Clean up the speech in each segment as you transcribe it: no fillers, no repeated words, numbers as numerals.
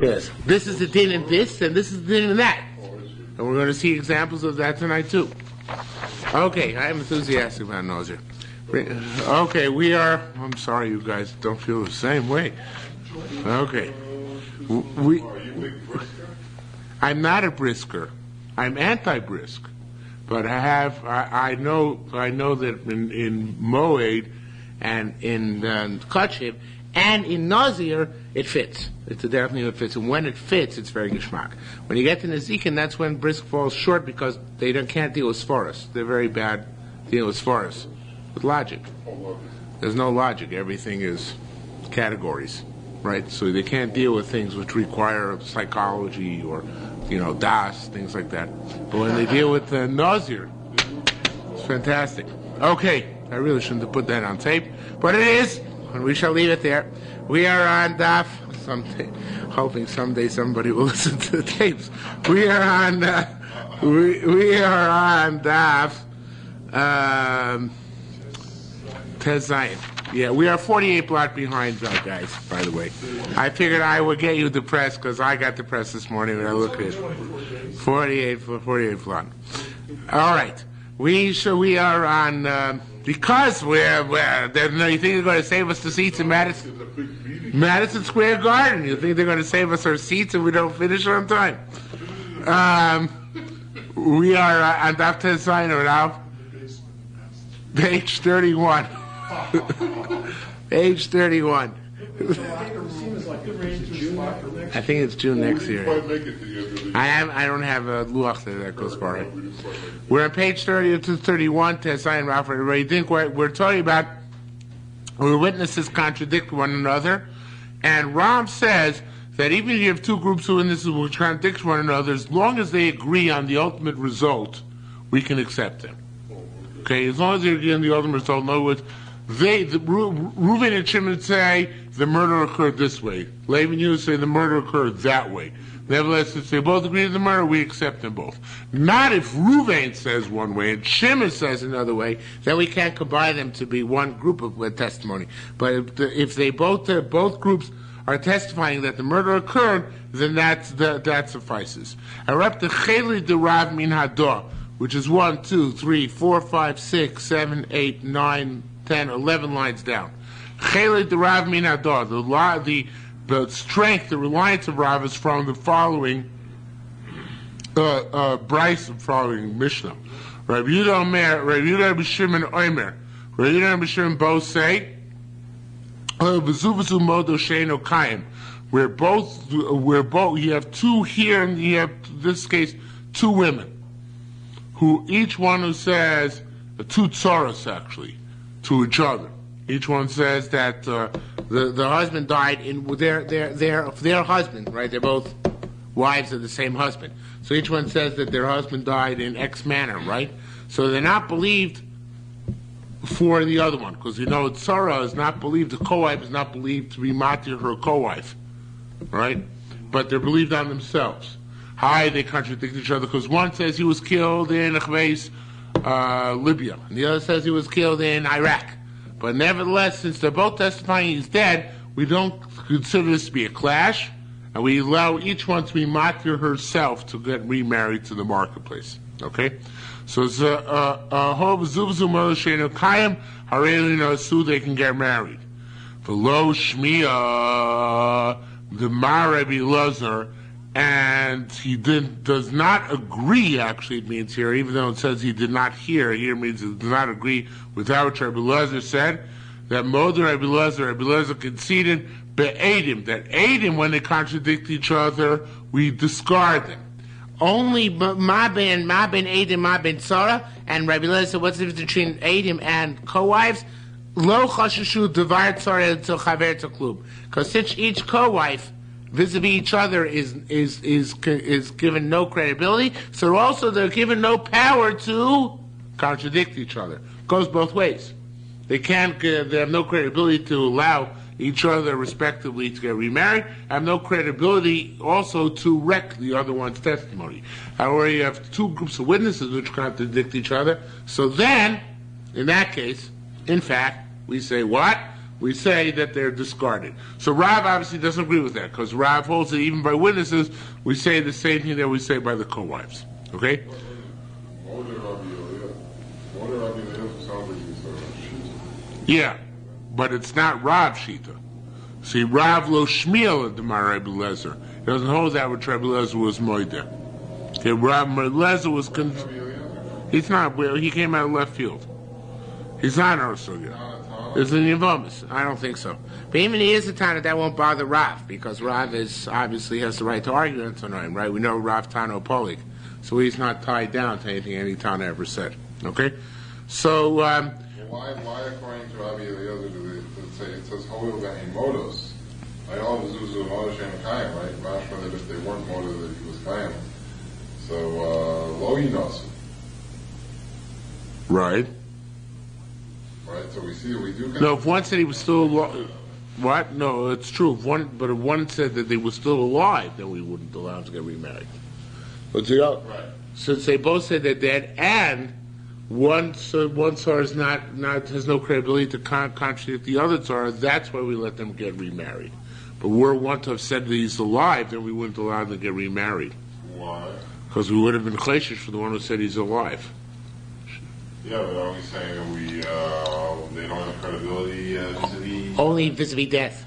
Yes. This is the din in this, and this is the din in that. And we're going to see examples of that tonight, too. Okay, I'm enthusiastic about Nazir. Okay, we are... I'm sorry you guys don't feel the same way. Okay. I'm not a brisker. I'm anti-brisk. But I know that in Moed and in Kachib and in Nazir, it fits. It's definitely what fits. And when it fits, it's very geschmack. When you get to Nezikin, that's when brisk falls short because they can't deal with Sforos. They're very bad dealing with Sforos. With logic. There's no logic. Everything is categories, right? So they can't deal with things which require psychology or, das, things like that. But when they deal with Nazir, it's fantastic. Okay, I really shouldn't have put that on tape, but it is, and we shall leave it there. We are on Daf, hoping someday somebody will listen to the tapes. We are on, we are on Daf, Tezayin. Yeah, we are 48 blot behind, guys, by the way. I figured I would get you depressed because I got depressed this morning when I looked at it. 48 blot. All right. We are on, because you think they're going to save us the seats in Madison Square Garden. You think they're going to save us our seats if we don't finish on time? We are on Daf Tezayin now. Page 31. Page 31. I think it's June next year. I don't have a luach that goes far. We're on page 30 to 31. Tezayin Rafah. We're talking about where witnesses contradict one another, and Ram says that even if you have two groups of witnesses which contradict one another, as long as they agree on the ultimate result, we can accept them. Okay, as long as they agree on the ultimate result. In other words, Reuven and Shimon say the murder occurred this way. Levi and Yehuda say the murder occurred that way. Nevertheless, if they both agree to the murder, we accept them both. Not if Reuven says one way and Shimon says another way, then we can't combine them to be one group of testimony. But if they both groups are testifying that the murder occurred, then that suffices. Arep the Cheli de Rav Min Hador, which is 1, 2, 3, 4, 5, 6, 7, 8, 9, 10, 11 lines down. Chelet the Rav Min Hador. The strength, the reliance of Rav is from the following Bryce, the following Mishnah. Rabbi Yehuda Omer, Rabbi Yehuda Rabbi Shimon Omer. Rabbi Yehuda Rabbi Shimon both say, V'zuvazu modo sheino kayim. Where both, you have two here, and you have, in this case, two women, who each one who says, two tzoros actually, to each other. Each one says that the husband died in their husband, right? They're both wives of the same husband. So each one says that their husband died in X manner, right? So they're not believed for the other one, because Tzara is not believed, the co-wife is not believed to be matir her co-wife, right? But they're believed on themselves. How they contradict each other, because one says he was killed in Libya, and the other says he was killed in Iraq. But nevertheless, since they're both testifying he's dead, we don't consider this to be a clash, and we allow each one to be matir herself to get remarried to the marketplace. Okay? So it's they can get married. Below Shmiya, the Rabbi Lazar, and he does not agree, actually it means here, even though it says he did not hear, here means he did not agree with that which Rabbi Lazar said, that Moder Rabbi Lazar conceded be'edim, that edim, when they contradict each other, we discard them. Only ma ben edim, ma ben tzara, and Rabbi Lazar said, what's the difference between edim and co-wives? Lo chashashu devar tzara to chaver to klub. Because since each co-wife vis-a-vis each other is given no credibility, so also they're given no power to contradict each other. It goes both ways. They have no credibility to allow each other respectively to get remarried, have no credibility also to wreck the other one's testimony. However, you have two groups of witnesses which contradict each other, so then, in that case, in fact, we say what? we say that they're discarded. So Rav obviously doesn't agree with that, because Rav holds that even by witnesses, we say the same thing that we say by the co-wives. Okay? Yeah, but it's not Rav Shita. See, Rav lo shmiel at the Rebbe Lezer. He doesn't hold that with Rebbe Lezer was moide. Okay, Rav Lezer was he's not. He came out of left field. He's not also yet. Is in Yavamis. I don't think so. But even he is a Tana, that won't bother Rav, because Rav is obviously has the right to argue on him, right? We know Rav Tano Polik, so he's not tied down to anything any Tana ever said. Okay, so why according to Rabbi Eliezer do they say it says Hoil Modos? I always Zuzu Modos Shem Kayim, right? Mashma that if they weren't Modos that he was Kayim. So Lo Yinos. Right. Right, so we see we do. No, if one said he was still alive, what? No, it's true. If one said that they were still alive, then we wouldn't allow them to get remarried. But right. Since they both said they're dead, and one tzar is not has no credibility to contradict the other tzar, that's why we let them get remarried. But were one to have said that he's alive, then we wouldn't allow them to get remarried. Why? Because we would have been chleshish for the one who said he's alive. Yeah, but are we saying that they don't have credibility vis-a-vis? Only vis-a-vis death.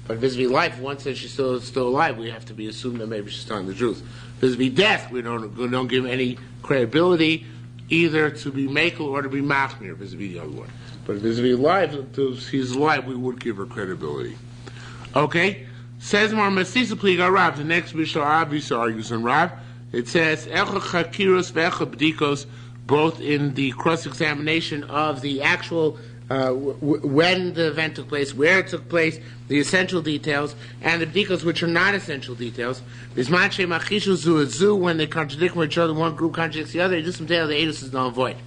But vis-a-vis life, if one says she's still alive, we have to be assumed that maybe she's telling the truth. Vis-a-vis death, we don't give any credibility either to be makel or to be machmir vis-a-vis the other one. But vis-a-vis life, if he's alive, we would give her credibility. Okay? Says more Masisa Pliga Rav. The next Mishnah obviously argues on Rav. It says, Echa Chakiros ve'echa B'dikos, both in the cross-examination of the actual when the event took place, where it took place, the essential details, and the b'dikos which are not essential details. When they contradict each other, one group contradicts the other, they do some detail, the edus is null and void.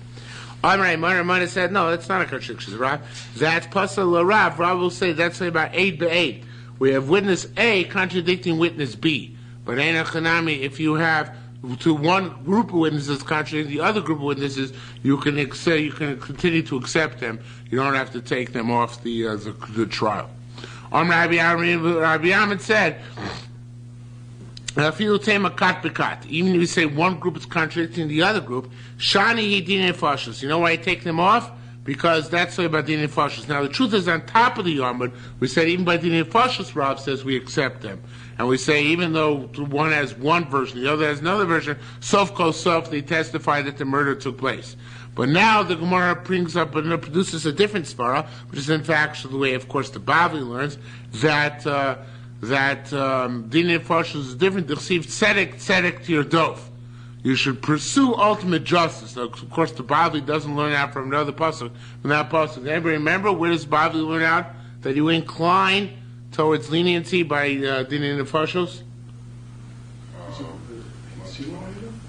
Amar said, no, that's not a contradiction, Rav. That's pasal l'Rav. Rav will say that's about aid be'aid. We have witness A contradicting witness B. But ain't a chanami if you have to one group of witnesses contradicting the other group of witnesses, you can continue to accept them. You don't have to take them off the trial. Rabbi Ahmed said, even if you say one group is contradicting the other group, shani hidin nefashos. You know why I take them off? Because that's about din nefashos. Now the truth is, on top of the Yomud, we said even by din nefashos, Rav says we accept them. And we say even though one has one version, the other has another version, sof kol sof, they testify that the murder took place. But now the Gemara brings up and produces a different svara, which is in fact the way, of course, the Bavli learns that din nefashos is different. D'chsiv tzedek to your dof. You should pursue ultimate justice. Now, of course, the Bavli doesn't learn out from another pasuk. From that pasuk, anybody remember where does Bavli learn out that you incline towards leniency by din nefashos?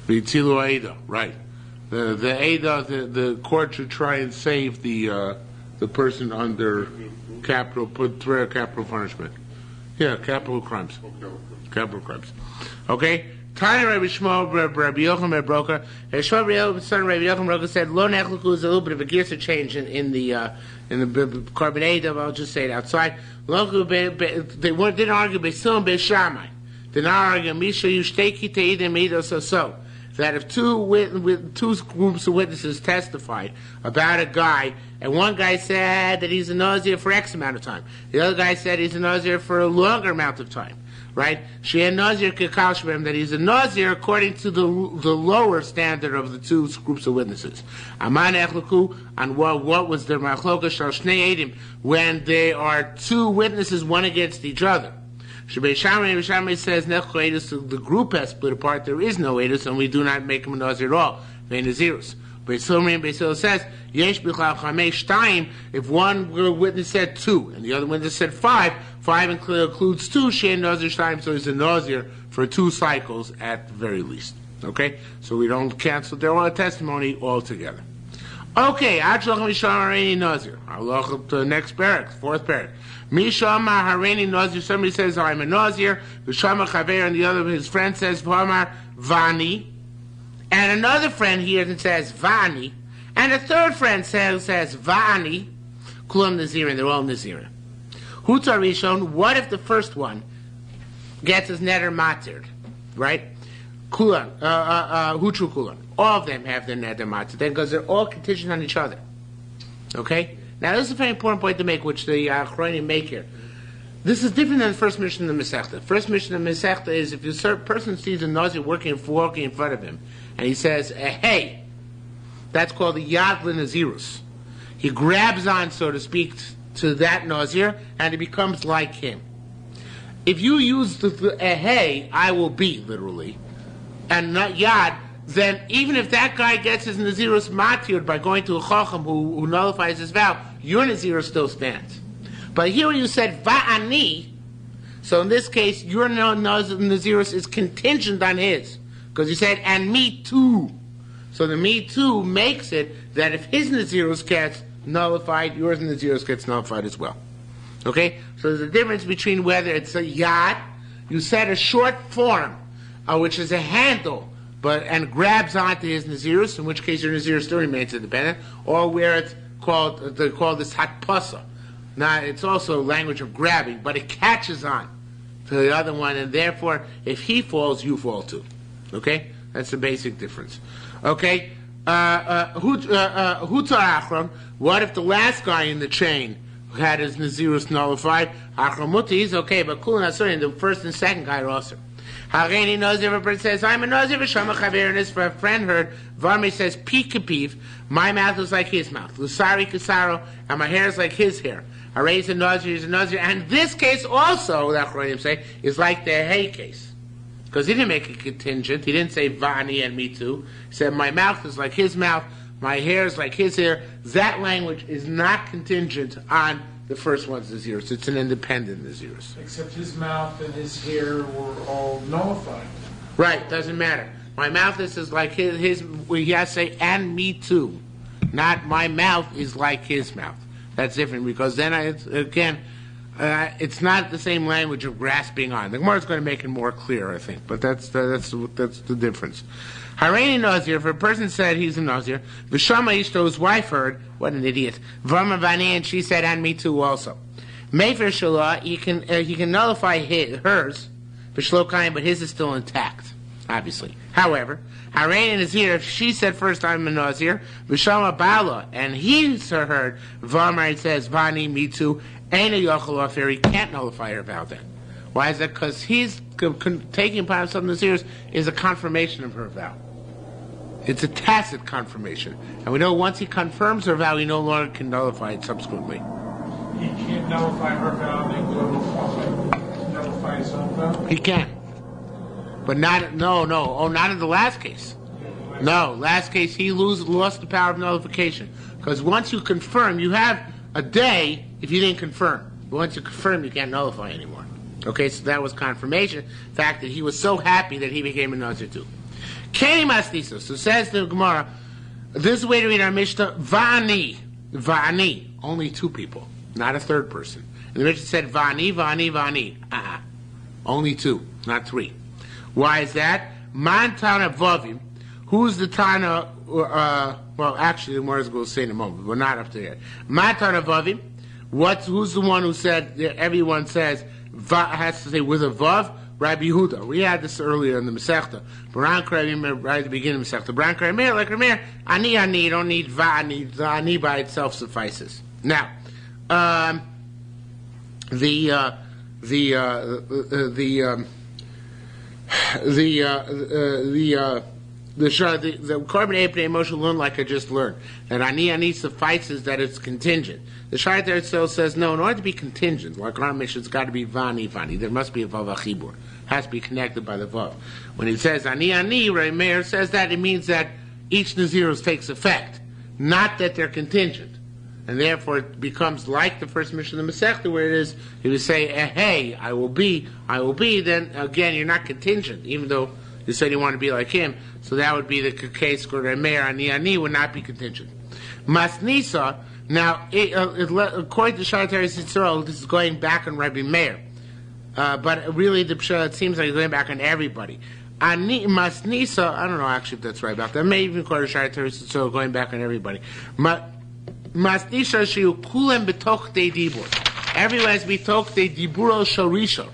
B'tzilu Aida, right? The Aida, the court should try and save the person under capital punishment. Yeah, capital crimes. Capital crimes. Okay. Tanya Rabbi Shmuel, Rabbi Yochanan Broka. Shmuel, son of Rabbi Yochanan Broka said, "Lo nechluku is a little bit of a gear change in the carbon Adam. I'll just say it outside. They didn't argue Beisil and Beishamai. Did not argue Misha Yushteki Teidim Eidos so. That if two groups of witnesses testified about a guy, and one guy said that he's a Nazir for X amount of time, the other guy said he's a Nazir for a longer amount of time, right? She had Nazir Kekalshbem, that he's a Nazir according to the lower standard of the two groups of witnesses. Aman Echluku, on what was their Machloka Shal Shnei Eidim, when they are two witnesses, one against each other. Yerushalmi says the group has split apart. There is no edus, and we do not make him a nazir at all. Ve'nazirus. Beisil says yesh b'chal chamesh shtayim. If one witness said 2 and the other witness said 5, 5 includes 2. Shein nazir shtayim, so he's a nazir for 2 cycles at the very least. Okay, so we don't cancel their testimony altogether. Okay, Achlach Misham Hareini Nazir. I'll look up to the next parak, 4th parak. Misham Hareini Nazir. Somebody says, I'm a Nazir. V'shama Chaver, and the other his friend says, V'amar Vani. And another friend hears and says, Vani. And a third friend says Vani. Kulam Nazirin, they're all Nazirin. Hutzar Rishon, what if the first one gets his neder matir, right? Kulan, Hutru Kulan. All of them have their neder matir, because they're all contingent on each other. Okay? Now, this is a very important point to make, which the Achronim make here. This is different than the first mission of the Masechta. First mission of the Masechta is if a person sees a Nazir walking in front of him, and he says, hey, that's called the Yad L'Nazirus. He grabs on, so to speak, to that Nazir, and he becomes like him. If you use the hey, I will be, literally, and not Yad, then even if that guy gets his Nazirus matir by going to a Chacham who nullifies his vow, your Nazirus still stands. But here you said va'ani, so in this case, your Nazirus is contingent on his, because you said, and me too. So the me too makes it that if his Nazirus gets nullified, yours Nazirus gets nullified as well. Okay? So there's a difference between whether it's a yad, you said a short form, which is a handle, and grabs onto his Nazirus, in which case your Nazirus still remains independent, or where it's called, they call this hatpasa. Now, it's also language of grabbing, but it catches on to the other one, and therefore, if he falls, you fall too. Okay? That's the basic difference. Okay? Hutzar Achron, what if the last guy in the chain had his Nazirus nullified? Achromuti is okay, but Kulin Asurin, the first and second guy are also. Hareini Nazir, a person says, I'm a Nazir, V'shama Chaver, and his friend heard, Varmi says, Pik kapiv, my mouth is like his mouth. Lusari Kasaro, and my hair is like his hair. Hareis a Nazir is a Nazir, and this case also, the Achronim say, is like the Hay case. Because he didn't make a contingent, he didn't say Vani and me too. He said, my mouth is like his mouth, my hair is like his hair. That language is not contingent on the first one's Nazirus. It's an independent Nazirus. Except his mouth and his hair were all nullified. Right, doesn't matter. My mouth is like his he has to say, and me too. Not my mouth is like his mouth. That's different, because then, it's not the same language of grasping on. The Gemara is going to make it more clear, I think, but that's the difference. Hareini Nazir, if a person said he's a Nazir, V'shama Ishto, his wife heard, what an idiot, V'ama Vani, and she said, and me too also. Mefer Shalah, he can nullify hers, V'shlokayim, but his is still intact, obviously. However, Hareini Nazir, if she said first I'm a Nazir, V'shama Bala, and he heard, V'amar, it says, Vani, me too, Aina Yochel Afer, he can't nullify her vow then. Why is that? Because he's taking upon himself Naziris is a confirmation of her vow. It's a tacit confirmation. And we know once he confirms her vow, he no longer can nullify it subsequently. He can't nullify her vow and then go nullify his own vow? He can. But not in the last case. No, last case he lost the power of nullification. Because once you confirm, you have a day if you didn't confirm. But once you confirm, you can't nullify anymore. Okay, so that was confirmation. The fact that he was so happy that he became a Nazir too. Keni Masnisos, so says the Gemara, this is the way to read our Mishnah, Va'ani, only two people, not a third person. And the Mishnah said, Va'ani. Only two, not three. Why is that? Man Tana Vavim, who's the Tana, actually the Gemara is going to say in a moment, but we're not up to yet. Man Tana Vavim, who's the one who said, everyone says, has to say with a vav, Rabbi Yehuda. We had this earlier in the Masechta. Baran Karavim, right at the beginning of the Masechta. Baran Karavim, like Ramir, ani, you don't need va, ani by itself suffices. Now, the carbon apnea emotion learned like I just learned. That ani suffices that it's contingent. The Shai there still says, no, in order to be contingent, like our mission, it's got to be vani. There must be a vav achibur. Has to be connected by the vav. When he says ani, Ray Meir says that it means that each Nazirus takes effect, not that they're contingent. And therefore it becomes like the first mission of the Masechta, where it is, if you say, hey, I will be, then again, you're not contingent, even though you said you want to be like him. So that would be the case where Ray Meir, ani would not be contingent. Masnisa, now, according to Shalatari Sitzerol, this is going back on Rabbi Meir. But really, it seems like it's going back on everybody. Masnisa, I don't know actually if that's right about that. Maybe even according to Shalatari Sitzerol, going back on everybody. Masnisha shiu kulem betoch de dibur. Everyone has betoch de diburo shorisho.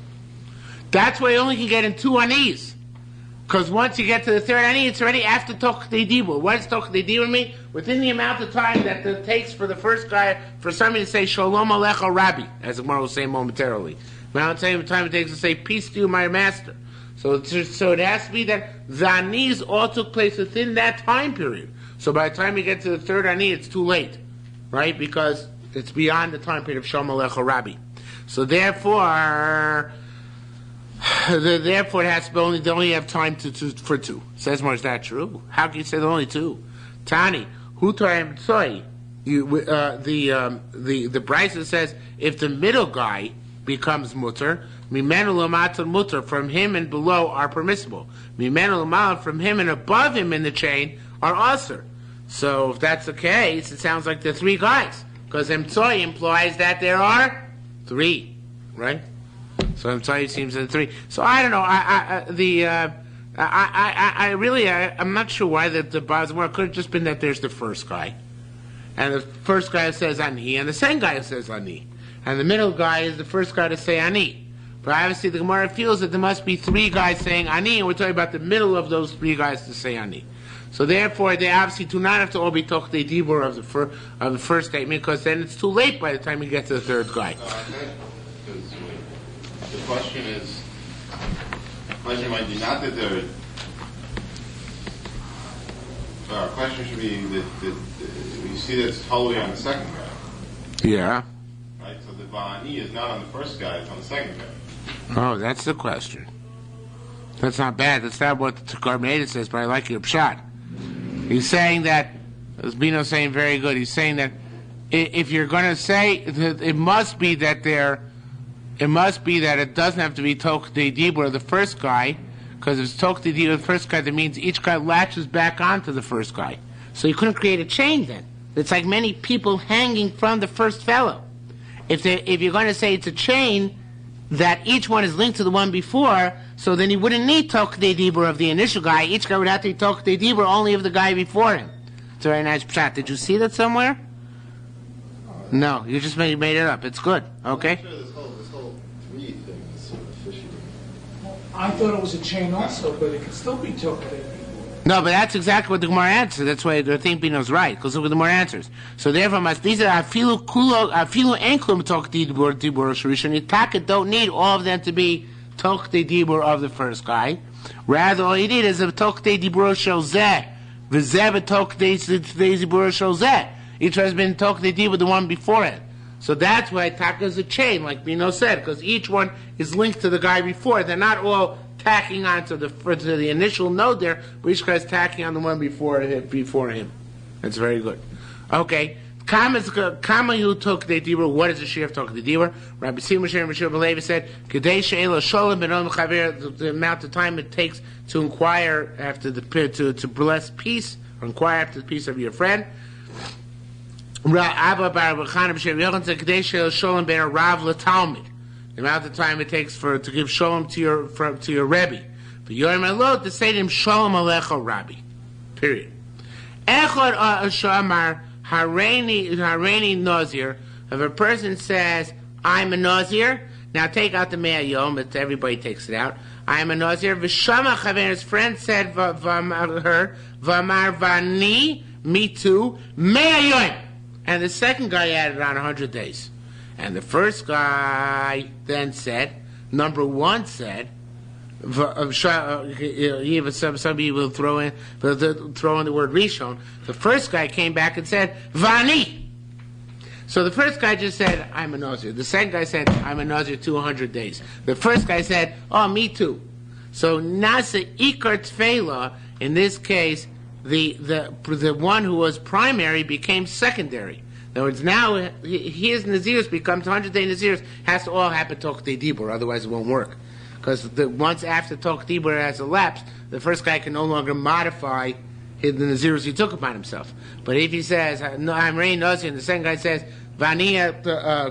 That's why you only can get in 2 anis. Because once you get to the 3rd ani, it's already after toch de dibur. What does toch de dibur mean? Within the amount of time that it takes for the first guy, for somebody to say Shalom Alecha Rabbi, as the Gemara will say momentarily. The amount of time it takes to say peace to you, my master. So it has to be that the anis all took place within that time period. So by the time you get to the 3rd ani, it's too late, right? Because it's beyond the time period of Shalom Alecha Rabbi. So therefore it has to be they only have time for 2. Says more, is that true? How can you say there are only 2? Tani, hu to'em tzoi. The Brisa says if the middle guy becomes mutter, mimenu l'matar mutter, from him and below are permissible. Mimenu l'mal, from him and above him in the chain are asur. So if that's the case, it sounds like there are 3 guys, because emtzoi implies that there are 3, right? So emtzoi seems to 3. So I don't know. I'm not sure why the Bazmor could have just been that there's the first guy, and the first guy says ani, and the second guy says ani, and the middle guy is the first guy to say ani. But obviously the Gemara feels that there must be 3 guys saying ani, and we're talking about the middle of those 3 guys to say ani. So therefore, they obviously do not have to all be toch de dibur of the first statement, because then it's too late by the time you get to the 3rd guy. The question might be not that there. Our question should be that you see that it's totally on the second guy. Yeah. Right. So the va'ani is not on the first guy; it's on the second guy. Oh, that's the question. That's not bad. That's not what the Karmeda says, but I like your pshat. He's saying that, as Bino's saying very good, he's saying that if you're going to say, it must be that it doesn't have to be toch de dibur of the first guy, because if it's toch de dibur of the first guy, that means each guy latches back onto the first guy. So you couldn't create a chain then. It's like many people hanging from the first fellow. If you're going to say it's a chain, that each one is linked to the one before, so then you wouldn't need toch de dibur of the initial guy. Each guy would have to be toch de dibur only of the guy before him. It's a very nice pshat. Did you see that somewhere? No, you just made it up. It's good. Okay? This whole 3 thing is sort of fishy. I thought it was a chain also, but it could still be toch de dibur. No, but that's exactly what the Gemara answers. That's why the thing Bino's right, because look what the Gemara answers. So therefore, these are afilu enklum toch de dibur shorishon. Itaka don't need all of them to be toch de dibur of the first guy. Rather, all you need is a toch de dibur shel zeh, v'zeh toch de dibur shel zeh. Each has been toch de dibur the one before it. So that's why Taka is a chain, like Bino said, because each one is linked to the guy before. They're not all tacking on to the initial node there, but each guy's tacking on the one before him. That's very good. Okay. Kama you took the dibur. What is the shiur of toch de dibur? Rabbi Simon Shem Rishon Belevi said, "Kadei she'elo sholem benom chaver." The amount of time it takes to inquire after to bless peace, or inquire after the peace of your friend. Abba bar B'chanan b'shem Yochanan said, "Kadei she'elo sholem ben a rav l'talmid." The amount of time it takes to give shalom to your rebbe. For Yoram Elot to say to him, "Shalom alecha, Rabbi." Period. Echad Shamar Hareini Nazir. If a person says, "I'm a Nazir," now take out the Mea Yom, but everybody takes it out. "I'm a Nazir." V'shama Chaver, his friend said, "V'amar vani," me too, Mea Yom. And the second guy added on 100 days. And the first guy then said, number 1 said, somebody will throw in the word Rishon. The first guy came back and said, Vani. So the first guy just said, I'm a Nazir. The second guy said, I'm a Nazir 200 days. The first guy said, oh, me too. So Nasa Ikar Tfela, in this case, the one who was primary became secondary. In other words, now his Nazirs becomes 100-day Nazirs, has to all happen toch de dibur, otherwise it won't work. Because once after toch dibur has elapsed, the first guy can no longer modify the Nazirs he took upon himself. But if he says, no, I'm Rein Nazir, and the second guy says, Vaniya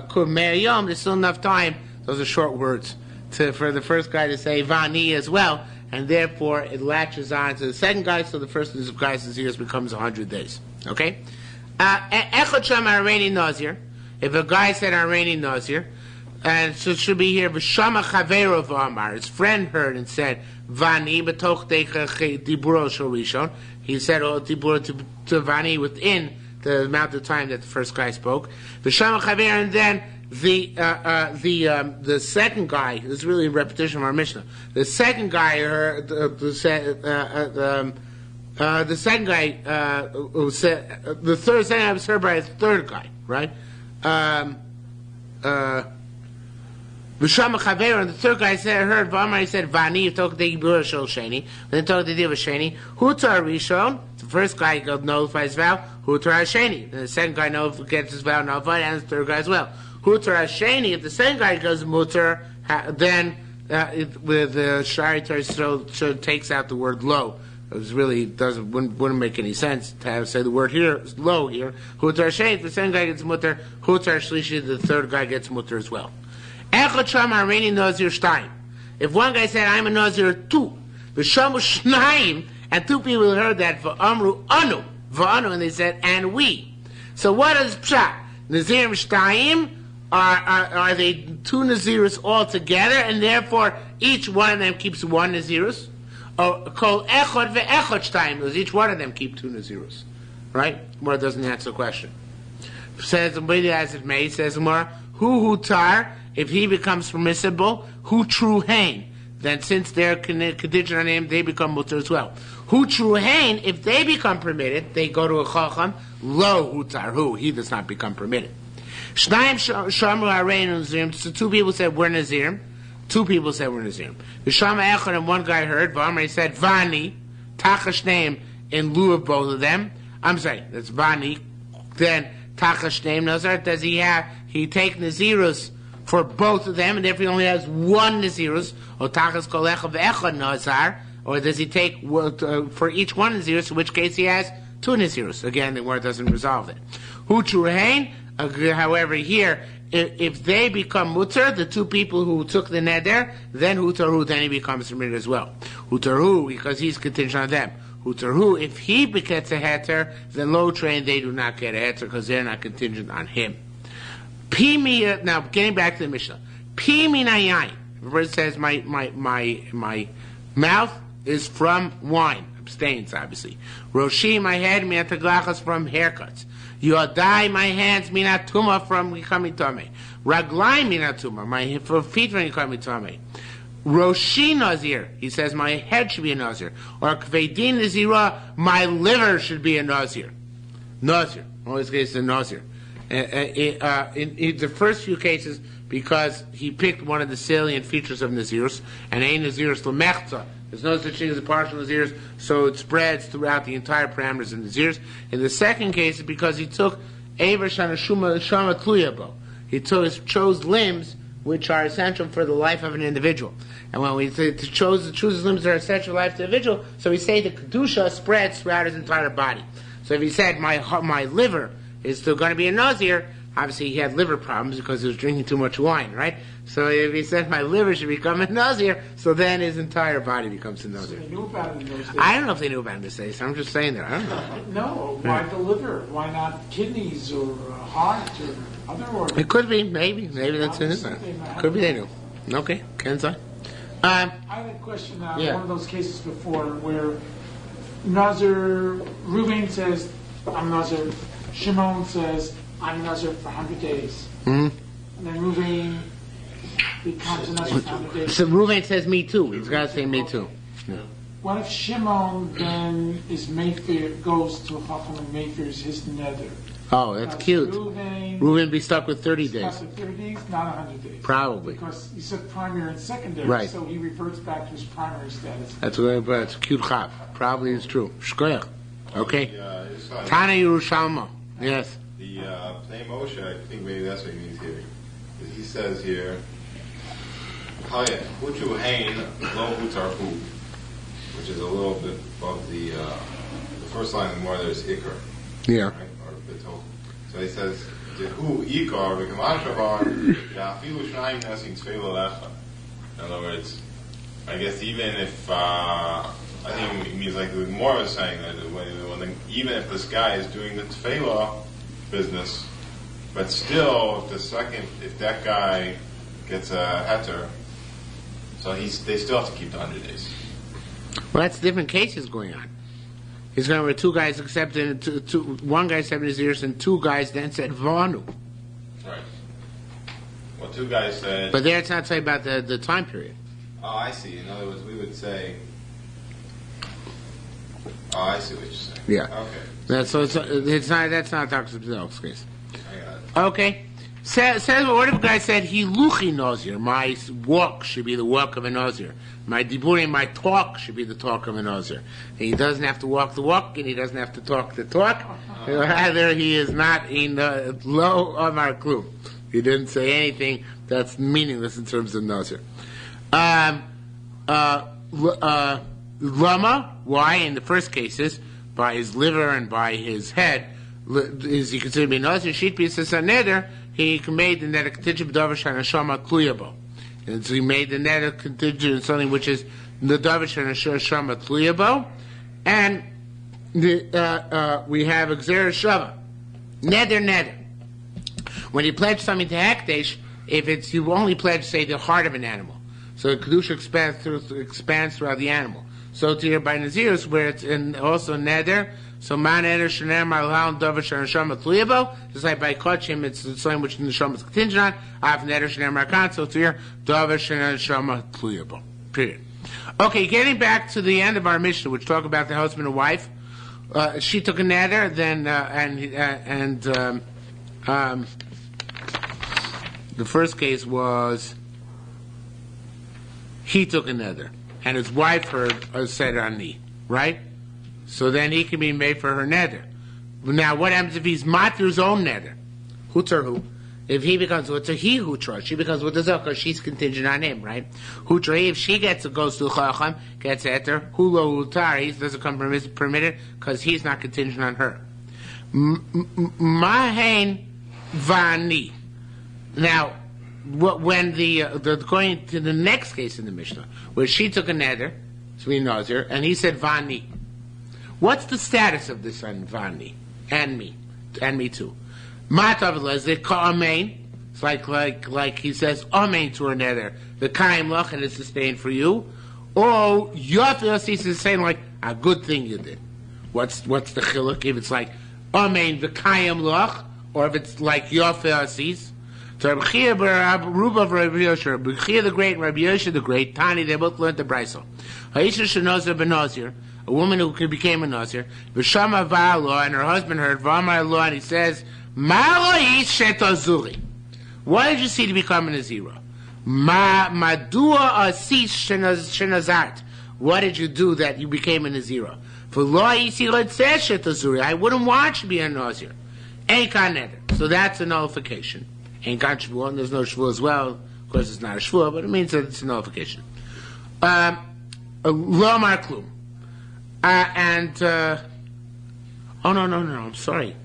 Kumeyom, there's still enough time, those are short words, for the first guy to say Vani as well, and therefore it latches on to the second guy, so the first guy's Nazirs becomes 100 days. Okay? Echad Sham Areni Nazir. If a guy said Areni Nazir, and so it should be here, V'shama Chavero V'amar. His friend heard and said, Vani b'toch diburo shel Rishon. He said, diburo to Vani within the amount of time that the first guy spoke. V'shama Chavero, and then the second guy, this is really a repetition of our Mishnah. The second guy heard, the second guy who said, the second guy was heard by a third guy, right? V'shama Chaver, and the third guy heard V'amar, he said, Vani, Tok Degibur Shel Sheni, then Tok Degibur Sheni, Hutar Rishon, the first guy nullifies his vow, Hutar Sheni, the second guy gets his vow nullified, and the third guy as well. Hutar Sheni, if the second guy goes Mutar, then with the Shari Torah takes out the word lo. It really wouldn't make any sense to say the word here lo here. Hutar Sheni, if the second guy gets Mutar, Hutar Shlishi, the third guy gets Mutar as well. Echad Sham Areni Nazir Shtayim. If one guy said, I'm a Nazir too, V'shamu Shnayim, and two people heard that, V'amru Anu, V'anu, and they said, and we. So what is Pshat? Nazirim Shtayim, are they two Naziris all together, and therefore each one of them keeps one Nazirus? Or Kol Echad Ve'echad Shtayim, because each one of them keep two Nazirus. Right? Gemara doesn't answer the question. Says, as it may, says Gemara, Hu Hutar, if he becomes permissible, Hu True Hain, then since they're contingent on him, they become mutar as well. Hu True Hain, if they become permitted, they go to a Chacham, Lo Hutar Hu, he does not become permitted. Shnayim Shamru Harein Nazirim, so two people said, we're Nazirim. Two people said, we're Nazirim. The Shama Echad, and one guy heard, V'amar, said, Vani, Tachash name, in lieu of both of them. I'm sorry, that's Vani. Then, Tachash name Nazar, does he take Nazirus for both of them, and therefore he only has one Nazirus, or Tachas Kol Echad Ve'echad Nazar, or does he take for each one Nazirus, in which case he has two Nazirus? Again, the word doesn't resolve it. Hu Truhain, however, here, if they become mutar, the two people who took the neder, then Hutarhu, then he becomes permitted as well. Hutarhu, because he's contingent on them. Hutarhu, if he gets a heter, then low train, they do not get a heter, because they're not contingent on him. Now, getting back to the Mishnah. Pi minayin. The verse says, my mouth is from wine. Abstains, obviously. Roshi, my head, minataglachas, from haircuts. Yodai, my hands, minatuma, from becoming tame. Raglai, minatuma, my feet from becoming tame. Roshi Nazir, he says, my head should be a Nazir. Or Kvedin Nazira, my liver should be a Nazir. Nazir. In all these cases, a Nazir. In the first few cases, because he picked one of the salient features of Nazirus, and ein Nazirus lemechza. There's no such thing as a partial Nazirus, so it spreads throughout the entire parameters of Nazirus. In the second case, it's because he took Eiver Shana Shama Tluyabo. He chose limbs which are essential for the life of an individual. And when we choose limbs that are essential for the life of the individual, so we say the Kedusha spreads throughout his entire body. So if he said, my liver is still going to be a Nazir, obviously he had liver problems because he was drinking too much wine, right? So if he said my liver should become a Nazir, so then his entire body becomes a Nazir. So they knew about it in those days. I don't know if they knew about it in those days. I'm just saying that. I don't know. No, why the liver? Why not kidneys or heart or other organs? It could be, maybe that's it. Could be they knew. Okay, Kenzai. I had a question on Yeah. one of those cases before where Nazir, Reuven says, I'm Nazir. Shimon says, I'm Nazir for 100 days. Mm-hmm. And then Reuven becomes a Nazir for 100 days. So Reuven says me too. He's got to say me too. Yeah. What if Shimon then is Mayfair, goes to Chacham and Mayfair's his nether? Oh, that's Now, cute. Reuven be stuck with 30 days. stuck with 30 days, not 100 days. Probably. Because he said primary and secondary, Right. so he reverts back to his primary status. That's a cute chap. Probably is true. Shkoyach. Okay. Yerushalmi. Tana Yerushalmi. Yes. The Pnei Moshe, I think maybe that's what he means here. He says here, Huchu Hain Lo Hutarhu, which is a little bit above the first line of the more there's Ikar. Yeah. Right? Or Bito. So he says, Hu Ikar, V'kamashavar, Ya'afilu Shnayim Nasin Tzvei Lecha. In other words, I guess even if, I think it means like the Gemara is saying that even if this guy is doing the tefillah business. But still, if that guy gets a heter, so they still have to keep the 100 days. Well, that's different cases going on. He's going where two guys accepted, one guy accepted his ears, and two guys then said Vanu. Right. Well, two guys said. But there it's not talking about the time period. Oh, I see. In other words, we would say. Oh, I see what you're saying. Yeah. Okay. That's not Dr. Zell's case. I got it. Okay. Says what if a guy said he luchi nazir? My walk should be the walk of a nazir. My diburim, my talk should be the talk of a nazir. He doesn't have to walk the walk, and he doesn't have to talk the talk. Rather, he is not in the low of our clue. He didn't say anything that's meaningless in terms of nazir. Lama, why in the first cases by his liver and by his head is he considered to be nazir? Sheet pieces a neder. He made the neder contingent b'davar shanashama kluyabo, and so he made the neder contingent something which is the davar shanashama kluyabo, and we have exer shava neder. When you pledge something to hekdesh, if it's you only pledge say the heart of an animal, so the kedusha expands throughout the animal. So to your by Nazirus, where it's also neder. So man neder shener malhal davar shanashama kluyabo. Just like by kachim, it's the same which the neshama is contingent on. Av neder shener markan. So to your davar shanashama kluyabo. Period. Okay, getting back to the end of our mission, which talk about the husband and wife. She took a neder, then the first case was he took a neder, and his wife said ani, right? So then he can be made for her neder. Now, what happens if he's matir's own neder? Hutar who? If he becomes what's a he hutra, she becomes what does because she's contingent on him, right? Hutra, if she goes to chacham, gets eter, hulo hutar, he doesn't come permitted because he's not contingent on her. Mahain vani. Now, when going to the next case in the Mishnah, where she took a neder, Shmi Nazir, and he said vani. What's the status of this on vani and me too? Matav is it amen? It's like he says amen to her neder. The kaim lach and it's sustained for you. Or Yafil is saying like a good thing you did. What's the chiluk? If it's like amen the kaim lach, or if it's like Yafil Asis. So Rabbi Chia the great and Rabbi Yosha the great, Tani, they both learned the Brisa. Ha'isha shenozir benozir, a woman who became a nazir, v'shama va'alo, and her husband heard v'amar lo, and he says, ma'lo shetazuri. What did you see to become a nazira? Madua asis shenazart. What did you do that you became a nazira? For lo isi letzeh shetazuri. I wouldn't want you to be a nazir. Ain't neder. So that's a nullification. Ain't got shvuah, and there's no shvuah as well. Of course, it's not a shvuah, but it means that it's a nullification. Lo mar klum. Oh no, I'm sorry.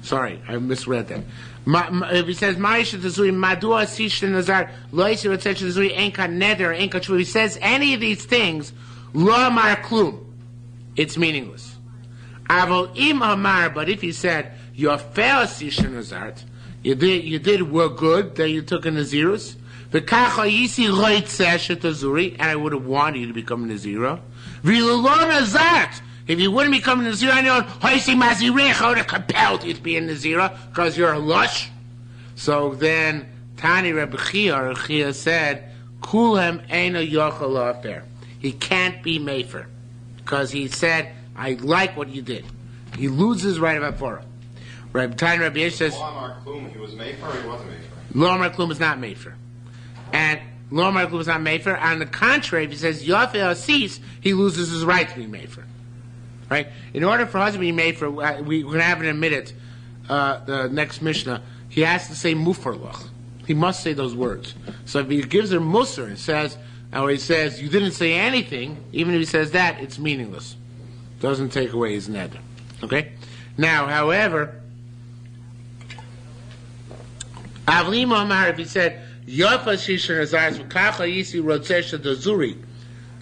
Sorry, I misread that. If he says, Ma'isha tazuri, madua sish nazar, lo yisir etzeh tazuri, ain't got neder, ain't got shvuah. He says any of these things, lo mar klum. It's meaningless. Avol im amar, but if he said, your fail sish nazart, you did were good that you took a Nazirus. And I would have wanted you to become a Nazira. If you wouldn't become a Nazira, I would have compelled you to be a Nazira because you're a lush. So then Tani Rabbi Chia said, Kulhem Eina Yochel Afer. He can't be Mefer because he said, I like what you did. He loses right about Torah. Rabbi Yesh says, Lomar Klum, he was Mefer or he wasn't Mefer? Lomar Klum is not Mefer. And Lomar Klum is not Mefer. On the contrary, if he says Yafeh Asis, he loses his right to be Mefer. Right? In order for husband to be Mefer, we're going to have in a minute, the next Mishnah, he has to say Mufarlach. He must say those words. So if he gives her Musar and says, or he says, you didn't say anything, even if he says that, it's meaningless. Doesn't take away his neder. Okay? Now, however, Avlim Omar, if he said, Yofa Shishan Azars, V'kacha Yisi Rotzesha Dazuri,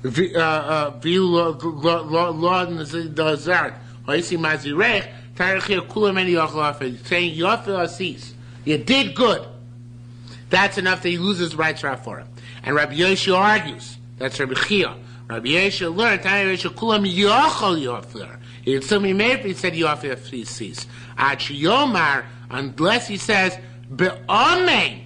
V'il Lo Nazart, Hoisi Mazirech, saying you did good. That's enough that he loses the rights for it. And Rabbi Yosha argues. That's Rabbi Chia. Rabbi Yosha learned he would still be made if he said Yofir sees. Yomar, unless he says Be'amein,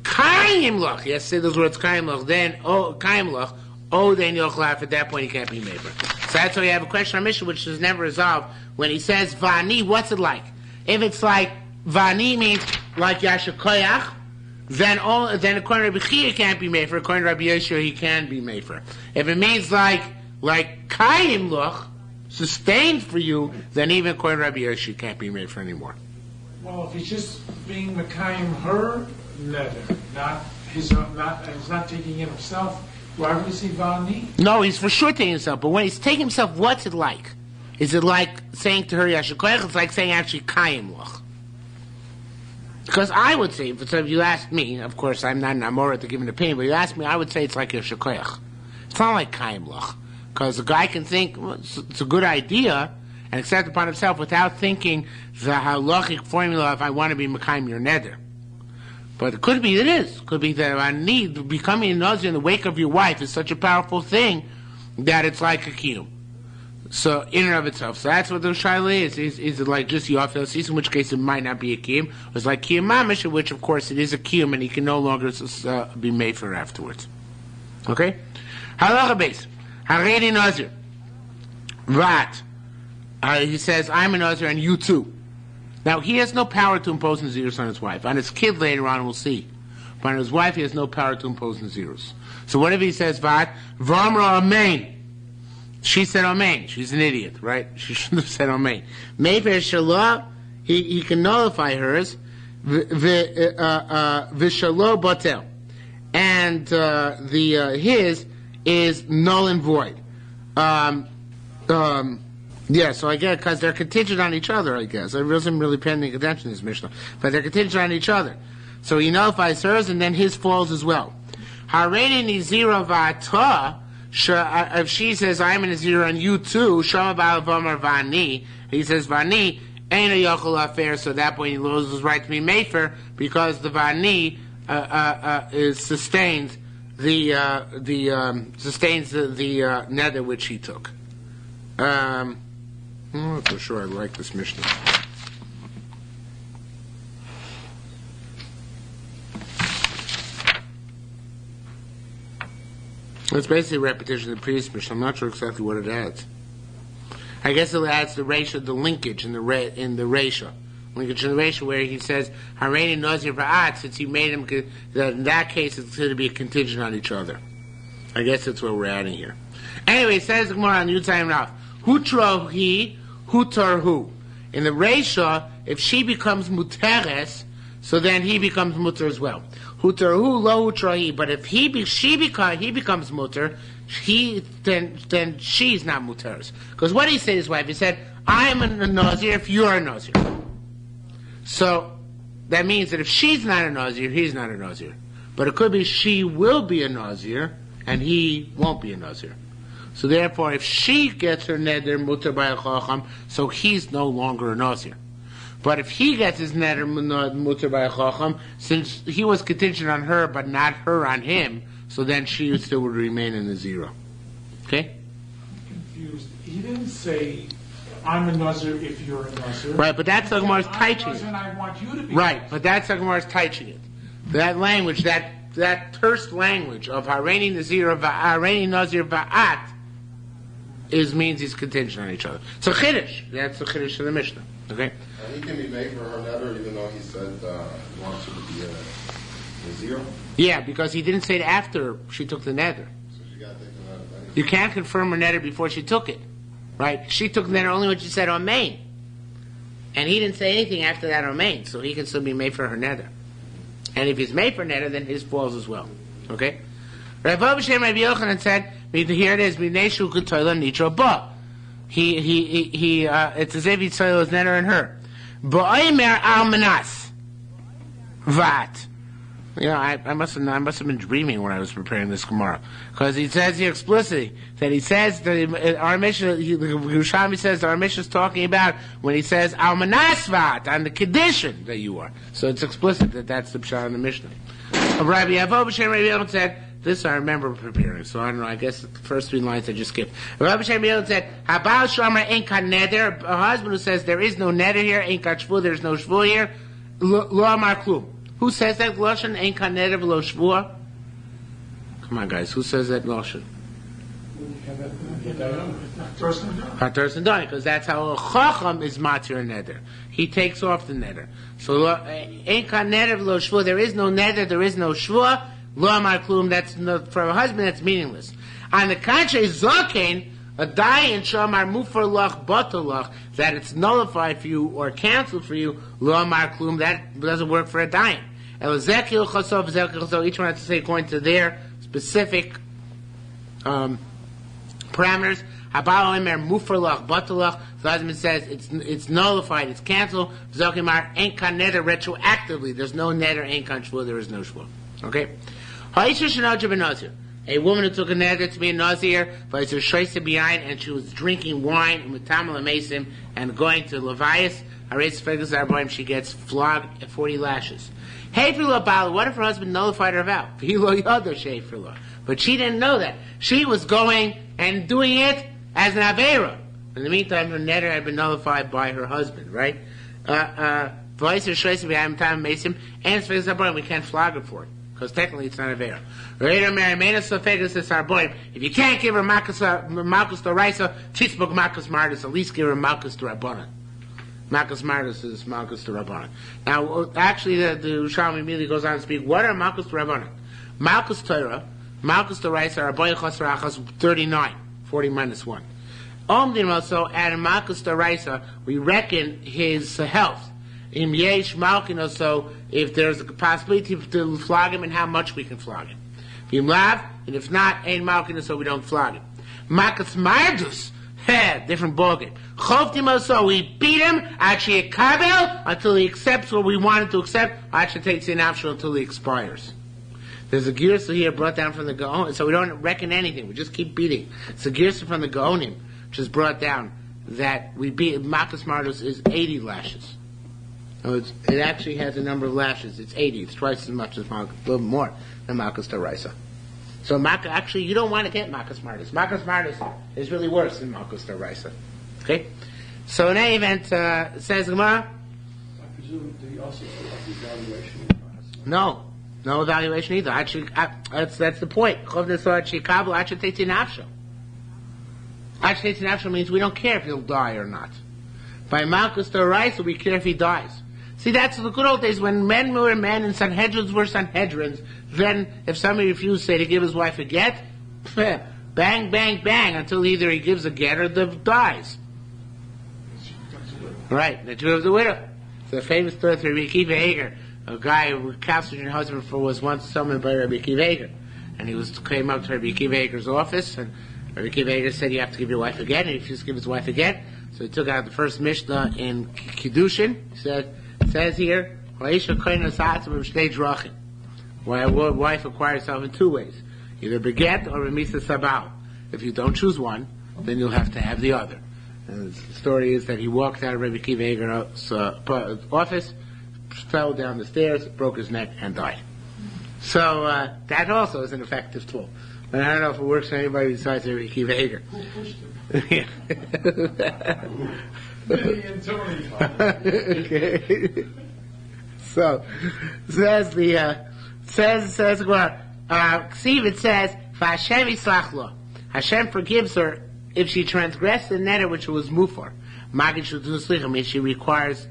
Kaim Loch. Yes, say those words Kaim Loch. Then Kaim Loch. Then Yochlaf. At that point, he can't be made. So that's why you have a question on Mishnah which is never resolved. When he says Vani, what's it like? If it's like Vani means like Yashakoyach, then according to Rabbi Chia, he can't be made for. According to Rabbi Yeshua, he can be made for. If it means like Kaim Loch, sustained for you, then even according to Rabbi Yeshua, can't be made for anymore. Well, if he's just being Mekayim her neder, not his own, he's not taking it himself, why would he say Vani? No, he's for sure taking himself, but when he's taking himself, what's it like? Is it like saying to her Yashakoyach? It's like saying actually Kaim Loch. Because I would say, if you asked me, of course I'm not an Amora to give an opinion, but you asked me, I would say it's like Yashakoyach. It's not like Kaim Loch. Because the guy can think, well, it's a good idea, and accept upon himself without thinking the halachic formula if I want to be Mekayim your neder. But it could be it is. It could be that I need becoming a Nazir in the wake of your wife is such a powerful thing that it's like a kiyum. So in and of itself. So that's what the shaila is. Is it like just Yofel Sis, in which case it might not be a kiyum. It's like kiyum mamish, in which of course it is a kiyum and he can no longer be made for afterwards. Okay? Halacha base. Haredi Nazir. Vat. He says, I'm a Nazir and you too. Now, he has no power to impose Nazirus on his wife. On his kid later on, we'll see. But on his wife, he has no power to impose Nazirus. So what if he says, Vat, Vamra Amen? She said Amen. She's an idiot, right? She shouldn't have said Amen. Mefer Shalah, he can nullify hers. V'shalo Batel. And his is null and void. Yeah, so I guess because they're contingent on each other, I guess. I wasn't really paying attention to this Mishnah. But they're contingent on each other. So he nullifies hers and then his falls as well. Hareni Nizira Vata, if she says, I'm in a zero and you too, Shama Ba'avamar Vani, he says, Vani, ain't a Yochel affair, so at that point he loses his right to be Mefer because the Vani sustains the nether which he took. I'm not so sure I like this Mishnah. It's basically a repetition of the previous Mishnah. I'm not sure exactly what it adds. I guess it adds the ratio, the linkage in the ratio. Linkage in the ratio where he says, Hareni Nazir Va'at, since he made him, in that case it's going to be a contingent on each other. I guess that's what we're adding here. Anyway, it says more on Yudayim Rav. Hutro he, hutar hu. In the ratio, if she becomes muteres, so then he becomes muter as well. Hutar hu lo hutra he. But if he becomes muter, then she's not muteres. Because what did he say to his wife? He said, I'm a Nazir if you're a Nazir. So that means that if she's not a Nazir, he's not a Nazir. But it could be she will be a Nazir and he won't be a Nazir. So therefore, if she gets her neder muter by a chacham, so he's no longer a Nazir. But if he gets his neder muter by a chacham, since he was contingent on her, but not her on him, so then she still would remain in the zero. Okay? I'm confused. He didn't say, I'm a Nazir if you're a Nazir. Right, but that's the Gemara's teaching it. And I want you to be. Right, but that's the Gemara's teaching it. That language, that terse language of Hareni Nazir Va'at, means he's contingent on each other. So Chiddush, that's the Chiddush of the Mishnah. Okay? And he can be made for her neder even though he said he wants her to be a zero? Yeah, because he didn't say it after she took the neder. So she got to take the neder. You can't confirm her neder before she took it. Right? She took the neder only when she said Amen. And he didn't say anything after that Amen, so he can still be made for her neder. And if he's made for neder, then his falls as well. Okay? Rav Abishem Rabbi Yochanan said, here it is, Mineshu Kutoila Nitro Ba. It's as if he told his neder and her. Ba'aymer Almanas. Vat. Yeah, I must have been dreaming when I was preparing this Gemara, because he says here explicitly that he says that our Mishnah, Yerushalmi says our Mishnah is talking about when he says al manasvat on the condition that you are. So it's explicit that that's the pshat in the Mishnah. Rabbi Avo b'shem Rabbi Yonah said, this I remember preparing, so I don't know. I guess the first 3 lines I just skipped. Rabbi Shem Yonah said, "Habal shomer ain't kan neder." A husband who says there is no neder here, ain't kan shvur. There's no shvur here. Lo amar klum. Who says that lashon ain't kan neder v'lo shvur? Come on, guys. Who says that lashon? Hatars and Dani, because that's how a chacham is matir neder. He takes off the neder. So ain't kan neder v'lo shvur. There is no neder. There is no shvur. Lo amar klum, that's for a husband, that's meaningless. On the contrary, zokein, a dayan shamar mufarlach batalach, that it's nullified for you or canceled for you, lo amar klum, that doesn't work for a dayan. Ezekiel chasov, each one has to say according to their specific parameters. Habal omer mufarlach batalach, the husband says it's nullified, it's canceled. Zokimar ain't kan neder retroactively. There's no neder, ain't kan shvur, there is no shvur. Okay? A woman who took a neder to be a Nazir, and she was drinking wine and going to Levias, she gets flogged at 40 lashes. What if her husband nullified her vow? But she didn't know that. She was going and doing it as an Aveira. In the meantime, her neder had been nullified by her husband, right? And we can't flog her for it, because technically it's not a veil. If you can't give her Malkus to Raisa, Titzbuk Malkus Mardus, at least give her Malkus to Rabbanan. Malkus Mardus is Malkus to Rabbanan. Now, actually, the Yerushalmi immediately goes on to speak, what are Malkus to Rabbanan? Malkus Torah, Malkus to Raisa, are Boy Chas Rachas 39, 40 minus 1. Omdim also, and Malkus to Raisa, we reckon his health. Im yesh malkin also, if there's a possibility to flog him and how much we can flog him. Im lav, and if not, ein malkin so we don't flog him. Makas mardus, different ballgame. Chovtim also, we beat him, actually a kabel, until he accepts what we wanted to accept, actually takes in optional until he expires. There's a girsa here brought down from the Gaon, so we don't reckon anything, we just keep beating. It's a girsa from the Gaonim, which is brought down, that we beat, Makas mardus is 80 lashes. It actually has a number of lashes. It's 80. It's twice as much as Malkus, a little more than Malkus Daraisa. So actually, you don't want to get Malkus Mardus. Malkus Mardus is really worse than Malkus Daraisa. Okay? So in any event, says Gemara. I presume do you also put up the evaluation? No evaluation either. Actually, that's the point. Actually, means we don't care if he'll die or not. By Malkus Daraisa, we care if he dies. See, that's the good old days when men were men and Sanhedrins were Sanhedrins. Then, if somebody refused, say, to give his wife a get, bang, bang, bang, until either he gives a get or dies. Right, the two of the widow. It's a famous story of Rabbi Akiva Eiger, a guy who counseled her husband was once summoned by Rabbi Akiva Eiger. And he came up to Rabbi Akiva Eiger's office, and Rabbi Akiva Eiger said, you have to give your wife a get, and he refused to give his wife a get. So he took out the first Mishnah in Kiddushin. He says here, wife acquires herself in 2 ways. Either beget or remisa sabal. If you don't choose one, then you'll have to have the other. And the story is that he walked out of Rabbi Akiva Eiger's office, fell down the stairs, broke his neck, and died. So that also is an effective tool. But I don't know if it works for anybody besides Rabbi Akiva Eiger. Who pushed him? Okay. So says it says Hashem yislach lo. Hashem forgives her if she transgressed the neder which was mufar. Magid should do slicha means she requires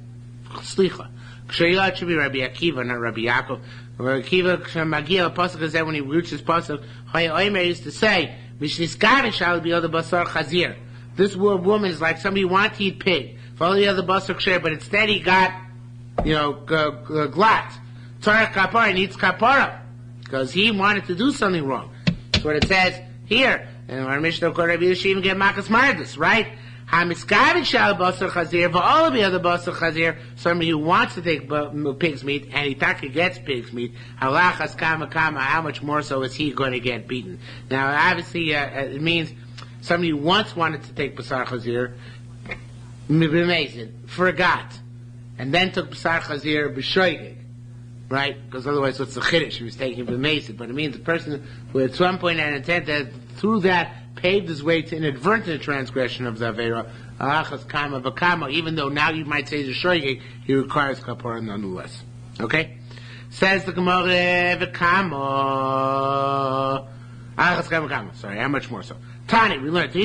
slicha. Kshayot should be Rabbi Akiva, not Rabbi Yaakov. Rabbi Akiva Magia pasuk is that when he reaches pasuk, Omer used to say, "Mishniskaven shall be other basar chazir." This woman is like somebody who wanted to eat pig. For all the other basar kosher, but instead he got, glat. Tzarech kapara, needs kapara. Because he wanted to do something wrong. That's what it says here. And our Mishnah called Rabbi Yishim get makas mardus, right? Hamiskavit shal basar chazir, but all of the other basar chazir, somebody who wants to take pig's meat, and he taka gets pig's meat, halachas kama, how much more so is he going to get beaten? Now, obviously, it means somebody who once wanted to take basar chazir, forgot, and then took basar chazir b'shoigig, right? Because otherwise, what's the chiddush? He was taking b'meisid, but it means the person who at some point had intent that through that paved his way to inadvertent transgression of the Avera, halachas kama v'kama, even though now you might say the shoygig, he requires kapara nonetheless. Okay? Says the Gemara, v'kama, halachas kama v'kama, sorry, how much more so? Tani, we learned,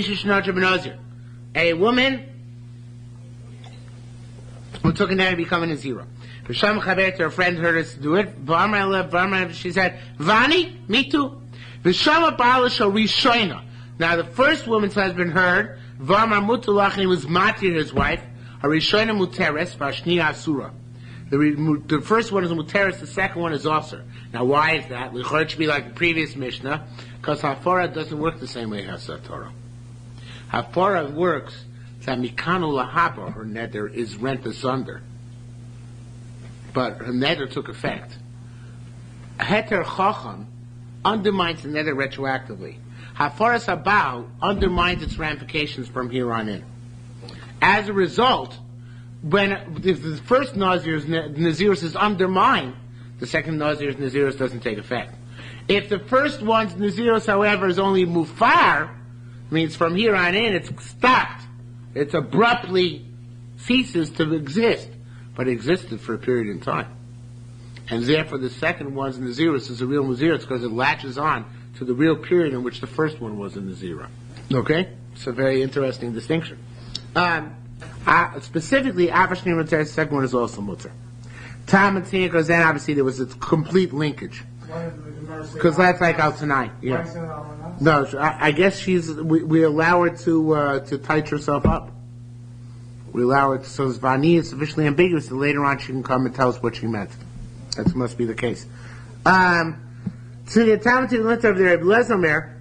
a woman who took a name to become a Nazira. V'sham chaber, her friend heard us do it, she said, Vani, me too. V'sham ba'ala shal rishoina. Now the first woman's husband heard, V'amar mutulach, and he was matir his wife, Harishoina muteres, v'ashni asura. The first one is muteres, the second one is also. Now why is that? It should be like the previous Mishnah, because Hafara doesn't work the same way as Torah. Hafara works that mikanu lahaba, her neder is rent asunder. But her neder took effect. Heter chacham undermines the neder retroactively. Hafaras habal undermines its ramifications from here on in. As a result, if the first Nazir's is undermined, the second Nazir's doesn't take effect. If the first one's Nazir's, however, is only mufar, means from here on in it's stopped. It abruptly ceases to exist, but it existed for a period in time. And therefore the second one's Nazir's is a real Nazir's because it latches on to the real period in which the first one was in the zero. Okay? It's a very interesting distinction. Specifically, Avashni Mutter, the second one is also Mutter. Tam and Tzina, because then obviously there was a complete linkage. Because that's like out tonight. Yeah. No, I guess we allow her to tighten herself up. We allow her to, so Zvani is sufficiently ambiguous that later on she can come and tell us what she meant. That must be the case. So the talented letter of the Rebbe Lezomer,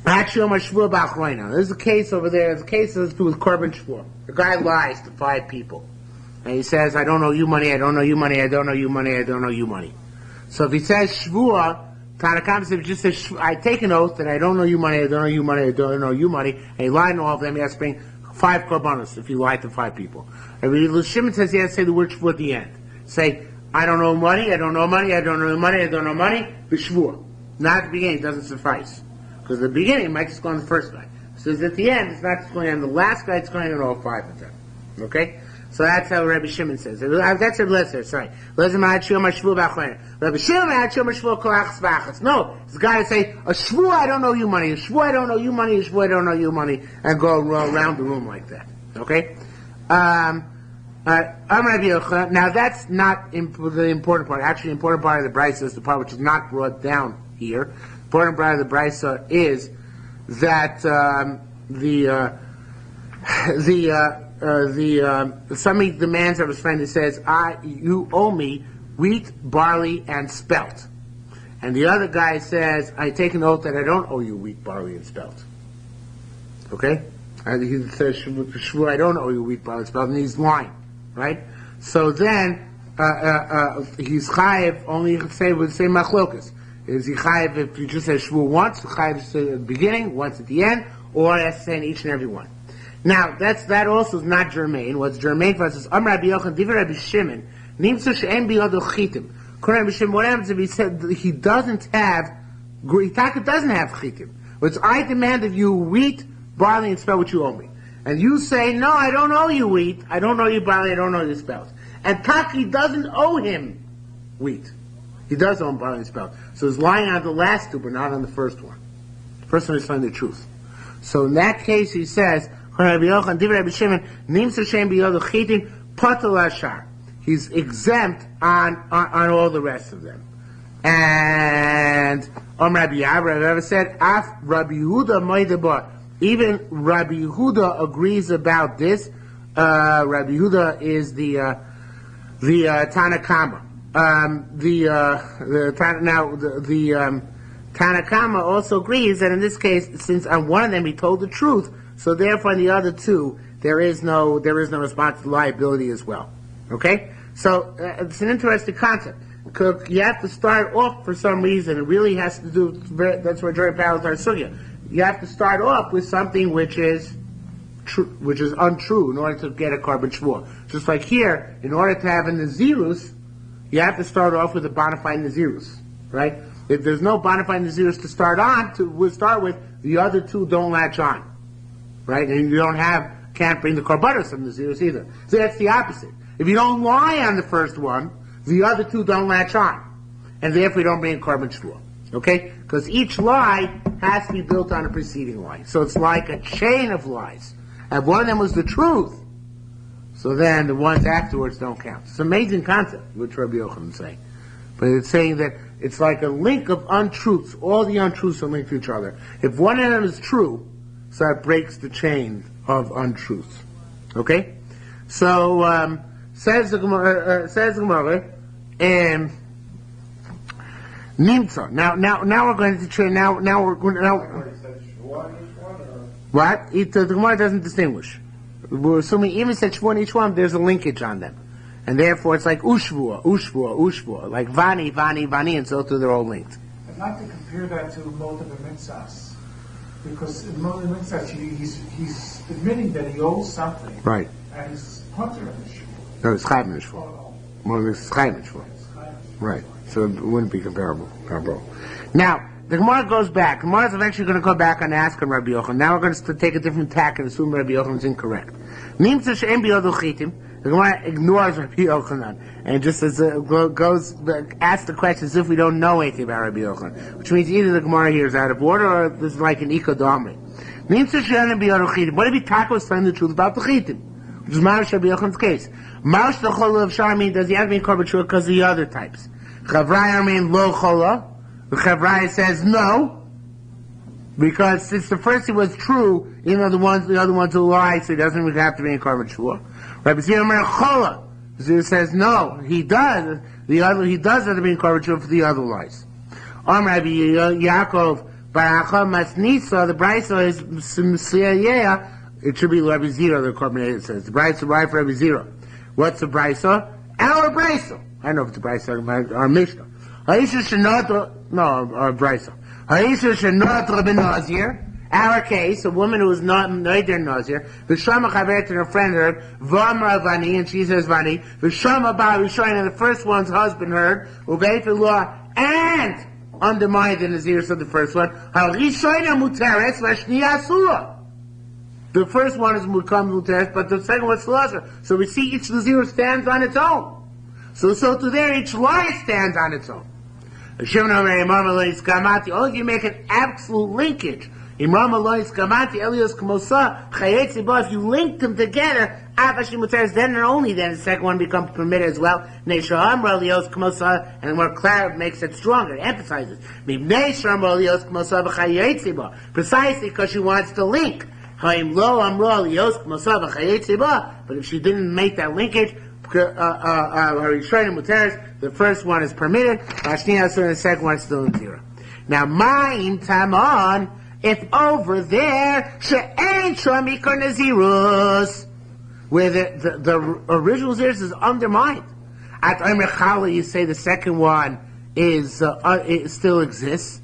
there's a case over there. There's a case that has to do with Korban Shvur. The guy lies to 5 people, and he says, "I don't owe you money. I don't owe you money. I don't owe you money. I don't owe you money." So if he says Shvur, Tanakam says, just says, "I take an oath that I don't owe you money. I don't owe you money. I don't owe you money," and he lied to all of them. He has to bring 5 korbanos if he lied to 5 people. And Shimon says he has to say the word Shvur at the end. Say, I don't owe money, I don't owe money, I don't owe money, I don't owe money, b'shvur. Not at the beginning, it doesn't suffice. Because at the beginning, it might just go on the first guy. So at the end, it's not just going on the last guy, it's going on all 5 of them. Okay? So that's how Rabbi Shimon says. That's a lesser, sorry. Rabbi Shimon had shvur kolachas v'achas. No, this guy would say, a shvur I don't owe you money, a shvur I don't owe you money, a shvur I don't owe you money, and go around the room like that. Okay? Now that's not the important part. Actually, the important part of the brisa is the part which is not brought down here. The important part of the brisa is that somebody demands of his friend and says, "You owe me wheat, barley, and spelt," and the other guy says, "I take an oath that I don't owe you wheat, barley, and spelt." Okay, and he says, "Shvur, I don't owe you wheat, barley, and spelt," and he's lying. Right? So then, he's chayiv only say with the same machlokas. Is he chayiv if you just say shvur once, chayiv at the beginning, once at the end, or has to say in each and every one. Now, that also is not germane. What's germane for us is, Rabbi Yochanan, Divrei Rabbi Shimon, Nimtzu she'en biyado chitim. Rabbi Shimon, what happens if he said he doesn't have, Itaka doesn't have chitim? Which I demand of you wheat, barley, and spell what you owe me. And you say, no, I don't owe you wheat, I don't owe you barley, I don't owe you spelt. And Taki doesn't owe him wheat. He does owe him barley and spelt. So he's lying on the last 2, but not on the first one. The first one is telling the truth. So in that case, he says, he's exempt on all the rest of them. And Rabbi Yehuda said, Af Rabbi Yehuda Moedeba. Even Rabbi Yehuda agrees about this. Rabbi Yehuda is the Tanakama. The Tanakama also agrees that in this case, since on one of them he told the truth, So therefore, in the other two, there is no liability as well. Okay? So it's an interesting concept. You have to start off for some reason. It really has to do. That's where Jerry parallels our sugya. You have to start off with something which is untrue in order to get a carbon shvua. Just like here, in order to have a nazirus, you have to start off with a bona fide nazirus, right? If there's no bona fide nazirus to start with, the other two don't latch on, right? And you can't bring the karbanos of nazirus either. So that's the opposite. If you don't lie on the first one, the other two don't latch on, and therefore you don't bring a carbon shvua. Okay? Because each lie has to be built on a preceding lie. So it's like a chain of lies. And one of them was the truth. So then the ones afterwards don't count. It's an amazing concept, which Rabbi Yochanan is saying. But it's saying that it's like a link of untruths. All the untruths are linked to each other. If one of them is true, so that breaks the chain of untruths. Okay? So, says the Gemara, Nimtza. Now we're going to train. Now we're going to. What? The Gemara doesn't distinguish. We're assuming even said shvua each one, there's a linkage on them, and therefore it's like ushvua, like vani, and so too they're all linked. I'd like to compare that to multiple mitzvahs, because in multiple mitzvahs he's admitting that he owes something, right? And he's punter in the shvua. No, it's chayv in the shvua. Well, it's chayv in the shvua. Right. So it wouldn't be comparable. Now, the Gemara goes back. The Gemara is eventually going to go back and ask on Rabbi Yochanan. Now we're going to take a different tack and assume Rabbi Yochanan is incorrect. The Gemara ignores Rabbi Yochanan and just asks the question as if we don't know anything about Rabbi Yochanan, which means either the Gemara here is out of order or this is like an ikodomri. What if Taka was telling the truth about the chitim? Which is Marash Rabbi Yochanan's case. Marash the chola of Sharmi, does he have to be in korban shua because of the other types? Chavraya mean lo chola. The Chavraya says no, because since the first thing was true, even though the other ones will lie, so he doesn't even have to be in korban shua. Rabbi Zira mean chola. Zira says no, he does. He does have to be in korban shua for the other lies. Rabbi Yaakov Baracha Masnisa. The Brisa is Msiyah. It should be Rabbi Zira, the Korban says. The Brisa right for Rabbi Zira. What's the Brisa? Our Brisa. I don't know if it's the Brisa, our Mishnah. Haisha Shenot, no, our Brisa. Haisha Shenot Rabbi Nazir. Our case, a woman who is not neither Nazir. V'shama Chaveret and her friend heard. V'amra Vani, and she says Vani. V'shama Ba Rishoyin, and the first one's husband heard. U'beit law and undermined the Nazirs of the first one. Harishoyin Muteres V'shniya Asura. The first one is Mukam Muteres, but the second one is Salasha. So we see each Nazir stands on its own. So to there, each lie stands on its own. Only if you make an absolute linkage. If you link them together, then and only then the second one becomes permitted as well. And more clarity makes it stronger, it emphasizes. Precisely because she wants to link. But if she didn't make that linkage, the first one is permitted, the second one is still in zero. Now, ma'im tamon, if over there, she'ein shomikor nazirus, where the original zirus is undermined. At Omer Chala, you say the second one it still exists.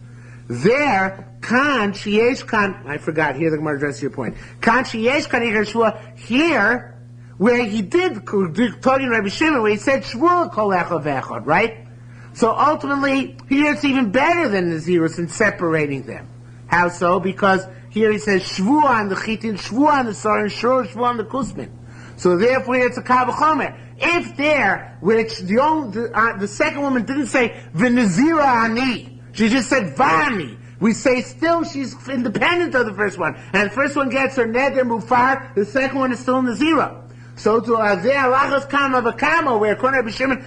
There, kan sheyesh kan, I forgot, here the Gemara addresses your point. Kan sheyesh kan ikar shvua, here, where he did, talking Rabbi Shimon, where he said shvua kol echad v'echad, right? So ultimately, here it's even better than the zirus in separating them. How so? Because here he says shvua on the chitin, shvua on the sarin, shvua on the kusmin. So therefore, it's a kavachomer. If there, which the second woman didn't say v'nazira ani, she just said vani. We say still she's independent of the first one, and the first one gets her neder mufar. The second one is still in the zero. So to azeh alachas kama v'kama, where according to Rabbi Shimon,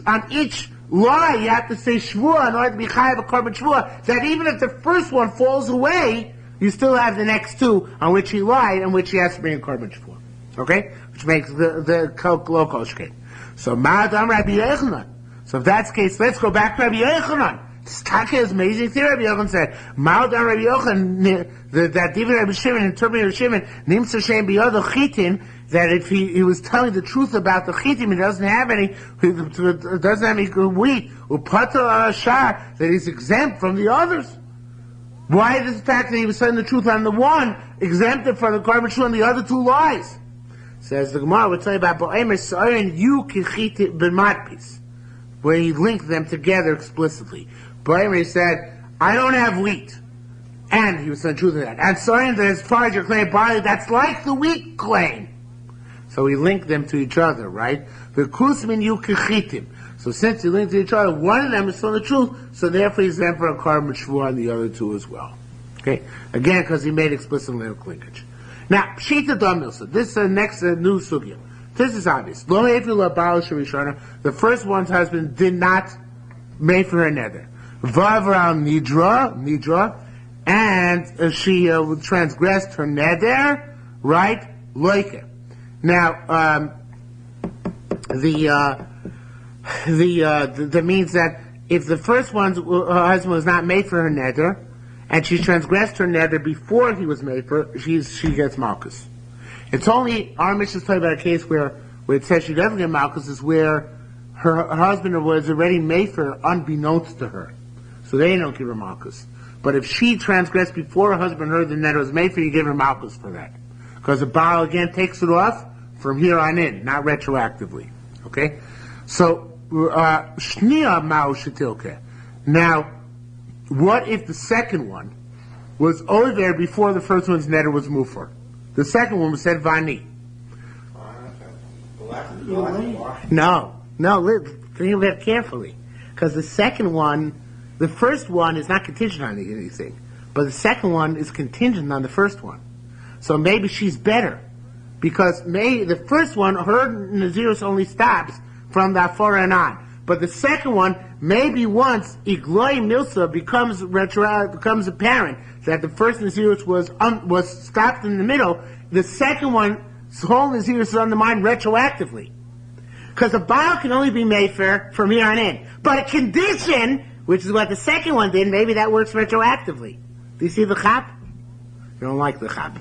on each lie you have to say shvua in order to be chayav a korban shvua. That even if the first one falls away, you still have the next two on which he lied and which he has to bring a korban shvua. Okay, which makes the low shkei. So ma'adam Rabbi Yochanan. So if that's the case, let's go back to Rabbi Yochanan. This Taka is amazing theory. Rabbi Yochanan said, Ma'od on Rabbi Yochanan, that even Rabbi Shimon, interpreting Rabbi Shimon, Nimsa Shem B'yodo Chitin, that if he was telling the truth about the Chitim, he doesn't have any wheat, Upatal Ashar, that he's exempt from the others. Why is the fact that he was telling the truth on the one, exempted from the garbage on the other two lies? Says the Gemara, we're talking about Bo'emer Sa'ayin Yu Kichit B'matpis, where he linked them together explicitly. Bo'emer said, I don't have wheat. And he was telling the truth of that. And Sa'ayin, that as far as your claim barley, that's like the wheat claim. So he linked them to each other, right? The Kusmin Yu Kichitim. So since he linked to each other, one of them is telling the truth, so therefore he's exempt for a carbon shvur on the other two as well. Okay? Again, because he made explicit linkage. Now, Pshita Domilsa. This is the next new sugya. This is obvious. The first one's husband did not make for her nether. Vavral Nidra, and she transgressed her nether, right? Loike. Now, that means that if the first one's her husband was not made for her nether, and she transgressed her nether before he was made for her, she gets malchus. It's only, our mission is talking about a case where it says she doesn't get malchus, is where her husband was already made for her unbeknownst to her. So they don't give her malchus. But if she transgressed before her husband heard the nether was made for her, you give her malchus for that. Because the Baal again takes it off from here on in, not retroactively. Okay? So, Shnia Mao Shetilke. Now, what if the second one was over before the first one's nether was mufer? The second one was said Vani. No, think of that carefully. Because the second one, the first one is not contingent on anything, but the second one is contingent on the first one. So maybe she's better. Because the first one, her Nazirus only stops from the Afara and on. But the second one, maybe once Igloi Milsa becomes apparent that the first Nazirus was stopped in the middle, the second one's whole Nazirus is undermined retroactively. Because the Baal can only be made fair from here on in. But a condition, which is what the second one did, maybe that works retroactively. Do you see the chap? You don't like the chap.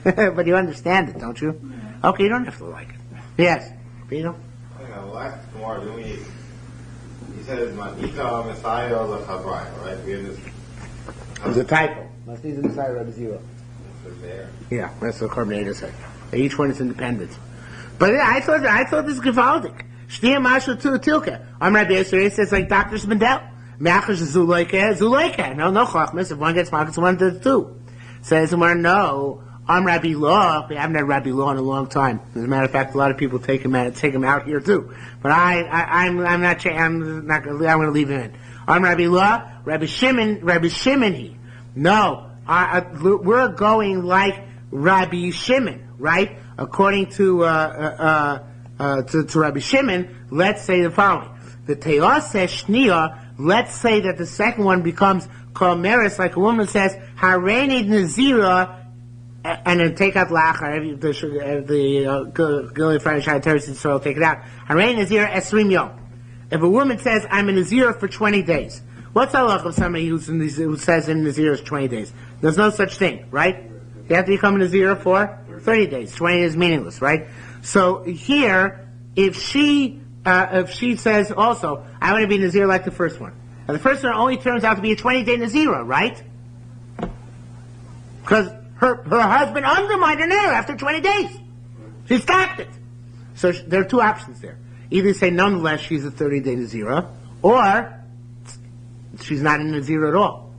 But you understand it, don't you? Okay, you don't have to like it. Yes, Peter? Last tomorrow, he says, Ma'ita Messiah L'Chavrai, right? We have this. There's a typo. Ma'ita Messiah Rabbi Zero. There. Yeah, that's what Carbonator said. Each one is independent. But I thought this is gewaldig. Shnia Mashu to Tilke. I'm Rabbi Yisrael, it says like Dr. Spindel. Me'achash Zulaika. No chachmas. If one gets markets, one does two. Says somewhere, no. I'm Rabbi Law. We haven't had Rabbi Law in a long time. As a matter of fact, a lot of people take him out here too. But I'm going to leave him in. I'm Rabbi Law. Rabbi Shimon. No, we're going like Rabbi Shimon, right? According to Rabbi Shimon, let's say the following: the Teos says Shnia. Let's say that the second one becomes Komeris, like a woman says Hareini Nazira. And then take out lachar. The Gilly Friday Shai Terrace so take it out. Harein Nazir Esrim Yom. If a woman says I'm a Nazir for 20 days, what's the halach of somebody who says in Nazir is 20 days? There's no such thing, right? You have to become a Nazir for 30 days. 20 is meaningless, right? So here, if she says also I want to be Nazir like the first one, and the first one only turns out to be a 20-day Nazira, right? Because her husband undermined her nether after 20 days. She stopped it. So there are two options there. Either say, nonetheless, she's a 30-day Nazira, or she's not a Nazira at all.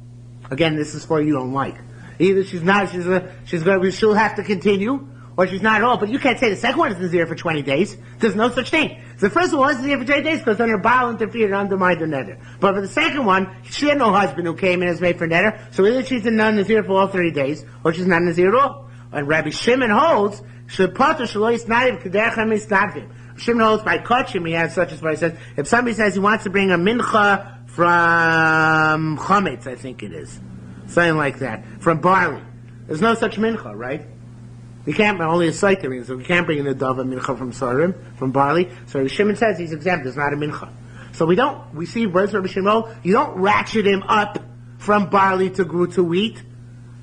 Again, this is for you don't like. Either she'll have to continue, or she's not at all. But you can't say the second one is Nazira for 20 days. There's no such thing. The first one was Nazira for 20 days because then her Baal interfered and undermined her nether. But for the second one, she had no husband who came in as made for nether, so either she's a non-Nazir for all 30 days, or she's not Nazir at all. And Rabbi Shimon holds, Shimon holds by Kachim, he has such as what he says, if somebody says he wants to bring a mincha from Chometz, I think it is, something like that, from barley. There's no such mincha, right? You can't, only a Saitarin, so you can't bring in a dove mincha from Sarim, from barley. So Shimon says he's exempt, there's not a mincha. So we see Rabbi Shimon, you don't ratchet him up from barley to wheat.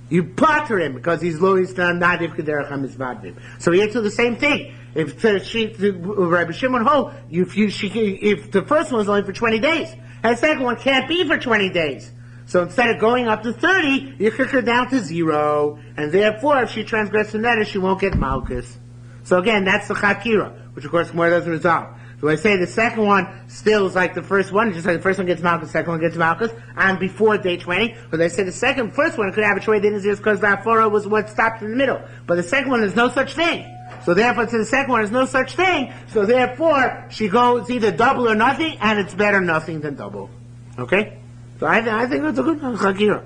You pater him because he's low, he's not nadiv k'derech hamizvadvim. So here to the same thing. If Rabbi Shimon holds, if the first one's only for 20 days, and the second one can't be for 20 days. So instead of going up to 30, you kick her down to 0, and therefore if she transgresses the neder, she won't get malchus. So again, that's the chakira, which of course more doesn't resolve. So I say the second one still is like the first one, just like the first one gets malchus, the second one gets malchus, and before day 20. But I say the first one could have a choice, because the afora was what stopped in the middle. But the second one, there's no such thing. So therefore, to the second one, there's no such thing. So therefore, she goes either double or nothing, and it's better nothing than double. Okay? So I think that's a good chakira.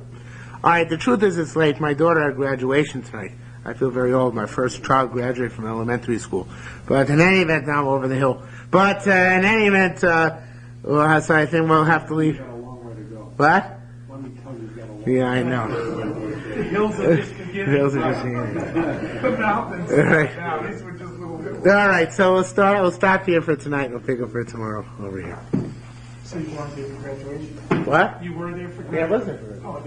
Alright, the truth is it's late. My daughter had graduation tonight. I feel very old. My first child graduated from elementary school. But in any event, now I'm over the hill. But in any event, so I think we'll have to leave. You've got a long way to go. What? Let me tell you, you've got a long Yeah, I know. The hills are just beginning. The hills are just beginning. The mountains. Right. Now, these were just little hills. Alright, so we'll stop here for tonight. We'll pick up for tomorrow over here. So you weren't there for graduation? What? You were there for Yeah, I graduation? wasn't for it. Oh,